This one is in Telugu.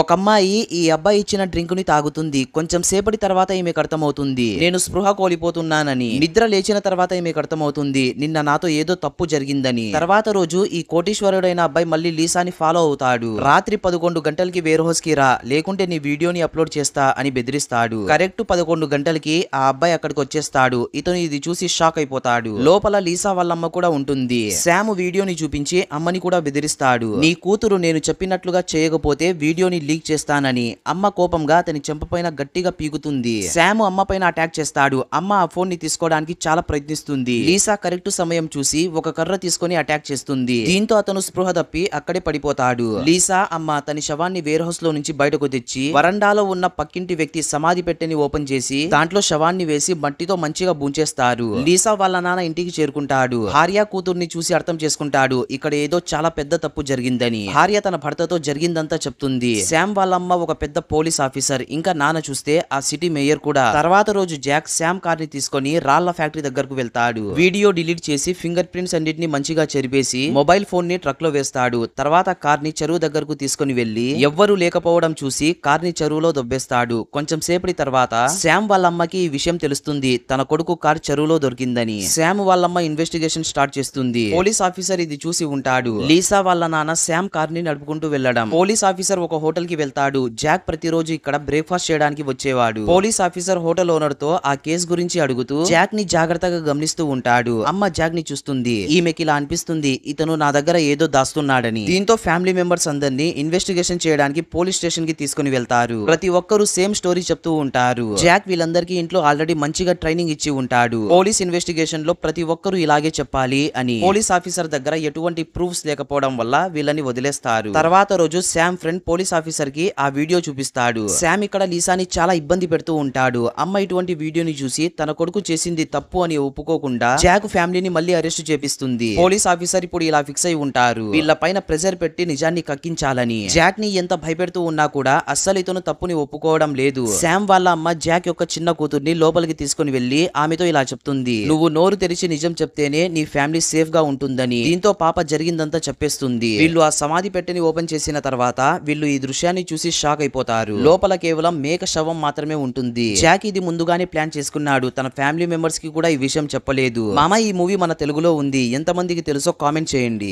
ఒక అమ్మాయి ఈ అబ్బాయి ఇచ్చిన డ్రింక్ ని తాగుతుంది. కొంచెం సేపటి తర్వాత ఈమెకు అర్థమవుతుంది నేను స్పృహ కోల్పోతున్నానని. నిద్ర లేచిన తర్వాత ఈమెకు అర్థమవుతుంది నిన్న నాతో ఏదో తప్పు జరిగిందని. తర్వాత రోజు ఈ కోటీశ్వరుడైన అబ్బాయి మళ్ళీ లీసాని ఫాలో అవుతాడు. రాత్రి 11 గంటలకి వేర్ హౌస్ కి రా, లేకుంటే నీ వీడియోని అప్లోడ్ చేస్తా అని బెదిరిస్తాడు. కరెక్ట్ 11 గంటలకి ఆ అబ్బాయి అక్కడికి వచ్చేస్తాడు. ఇతను ఇది చూసి షాక్ అయిపోతాడు. లోపల లీసా వాళ్ళమ్మ కూడా ఉంటుంది. శామ్ వీడియోని చూపించి అమ్మని కూడా బెదిరిస్తాడు. నీ కూతురు నేను చెప్పినట్లుగా చేయకపోతే వీడియోని లీక్ చేస్తానని. అమ్మ కోపంగా అతని చెంపపైన గట్టిగా పీకుతుంది. శామ్ అమ్మ పైన అటాక్ చేస్తాడు. అమ్మ ఆ ఫోన్ ని తీసుకోవడానికి చాలా ప్రయత్నిస్తుంది. లీసా కరెక్ట్ సమయం చూసి ఒక కర్ర తీసుకొని అటాక్ చేస్తుంది. దీంతో అతను స్పృహ తప్పి అక్కడే పడిపోతాడు. లీసా అమ్మ తన శవాన్ని వేర్ హౌస్ లో నుంచి బయటకు తెచ్చి వరండాలో ఉన్న పక్కింటి వ్యక్తి సమాధి పెట్టెని ఓపెన్ చేసి దాంట్లో శవాన్ని వేసి మట్టితో మంచిగా బూంచేస్తారు. లీసా వాళ్ళ నాన్న ఇంటికి చేరుకుంటాడు. హార్య కూతుర్ని చూసి అర్థం చేసుకుంటాడు ఇక్కడ ఏదో చాలా పెద్ద తప్పు జరిగిందని. హార్య తన భర్తతో జరిగిందంతా చెప్తుంది. శామ్ వాళ్ళమ్మ ఒక పెద్ద పోలీస్ ఆఫీసర్, ఇంకా నాన్న చూస్తే ఆ సిటీ మేయర్ కూడా. తర్వాత రోజు జాక్ శామ్ కార్ ని తీసుకొని రాళ్ల ఫ్యాక్టరీ దగ్గరకు వెళ్తాడు. వీడియో డిలీట్ చేసి ఫింగర్ ప్రింట్స్ అన్నిటిని మంచిగా చెరిపేసి మొబైల్ ఫోన్ ని ట్రక్ లో వేస్తాడు. తర్వాత కార్ ని చెరువు దగ్గరకు తీసుకొని వెళ్లి ఎవ్వరూ లేకపోవడం చూసి కార్ ని చెరువులో దొబ్బేస్తాడు. కొంచెం సేపటి తర్వాత శామ్ వాళ్ళమ్మకి ఈ విషయం తెలుస్తుంది తన కొడుకు కార్ చెరువులో దొరికిందని. శామ్ వాళ్ళమ్మ ఇన్వెస్టిగేషన్ స్టార్ట్ చేస్తుంది. పోలీస్ ఆఫీసర్ ఇది చూసి ఉంటాడు. లీసా వాళ్ళ నాన్న శామ్ కార్ ని నడుపుకుంటూ వెళ్లడం. పోలీస్ ఆఫీసర్ ఒక హోటల్ కి వెళ్తాడు. జాక్ ప్రతిరోజు ఇక్కడ బ్రేక్ఫాస్ట్ చేయడానికి వచ్చేవాడు. పోలీస్ ఆఫీసర్ హోటల్ ఓనర్ తో ఆ కేసు గురించి అడుగుతూ జాక్ ని జాగ్రత్తగా గమనిస్తూ ఉంటాడు. అమ్మ జాక్ ని చూస్తుంది. ఈమెకి ఇలా అనిపిస్తుంది ఇతను నా దగ్గర ఏదో దాస్తున్నాడని. దీంతో ఫ్యామిలీ మెంబర్స్ అందరినీ ఇన్వెస్టిగేషన్ చేయడానికి పోలీస్ స్టేషన్ కి తీసుకుని వెళ్తారు. ప్రతి ఒక్కరూ సేమ్ స్టోరీ చెప్తూ ఉంటారు. జాక్ వీళ్ళందరికీ ఇంట్లో ఆల్రెడీ మంచిగా ట్రైనింగ్ ఇచ్చి ఉంటాడు. పోలీస్ ఇన్వెస్టిగేషన్ లో ప్రతి ఒక్కరూ ఇలాగే చెప్పాలి అని. పోలీస్ ఆఫీసర్ దగ్గర ఎటువంటి ప్రూఫ్స్ లేకపోవడం వల్ల వీళ్ళని వదిలేస్తారు. తర్వాత రోజు శామ్ ఫ్రెండ్ పోలీస్ ఆఫీసర్ కి ఆ వీడియో చూపిస్తాడు. శామ్ ఇక్కడ లీసాని చాలా ఇబ్బంది పెడుతూ ఉంటాడు. అమ్మ ఇటువంటి వీడియోని చూసి తన కొడుకు చేసింది తప్పు అని ఒప్పుకోకుండా జాక్ ఫ్యామిలీని మళ్ళీ అరెస్ట్ చేపిస్తుంది. పోలీస్ ఆఫీసర్ ఇప్పుడు ఇలా ఫిక్స్ అయి ఉంటారు వీళ్ళ పైన ప్రెజర్ పెట్టి నిజాన్ని కక్కించాలని. జాక్ ని ఎంత భయపెడుతూ ఉన్నా కూడా అస్సలు ఇతను తప్పుని ఒప్పుకోవడం లేదు. శామ్ వాళ్ళ అమ్మ జాక్ యొక్క చిన్న కూతుర్ని లోపలికి తీసుకుని వెళ్లి ఆమెతో ఇలా చెప్తుంది నువ్వు నోరు తెరిచి నిజం చెప్తేనే నీ ఫ్యామిలీ సేఫ్ గా ఉంటుందని. దీంతో పాప జరిగిందంతా చెప్పేస్తుంది. వీళ్ళు ఆ సమాధి పెట్టెని ఓపెన్ చేసిన తర్వాత వీళ్ళు ఈ దృశ్యాన్ని చూసి షాక్ అయిపోతారు. లోపల కేవలం మేక శవం మాత్రమే ఉంటుంది. జాక్ ఇది ముందుగానే ప్లాన్ చేసుకున్నాడు. తన ఫ్యామిలీ మెంబర్స్ కి కూడా ఈ విషయం చెప్పలేదు. మామ ఈ మూవీ మన తెలుగులో ఉంది, ఎంతమందికి తెలుసో కామెంట్ చేయండి.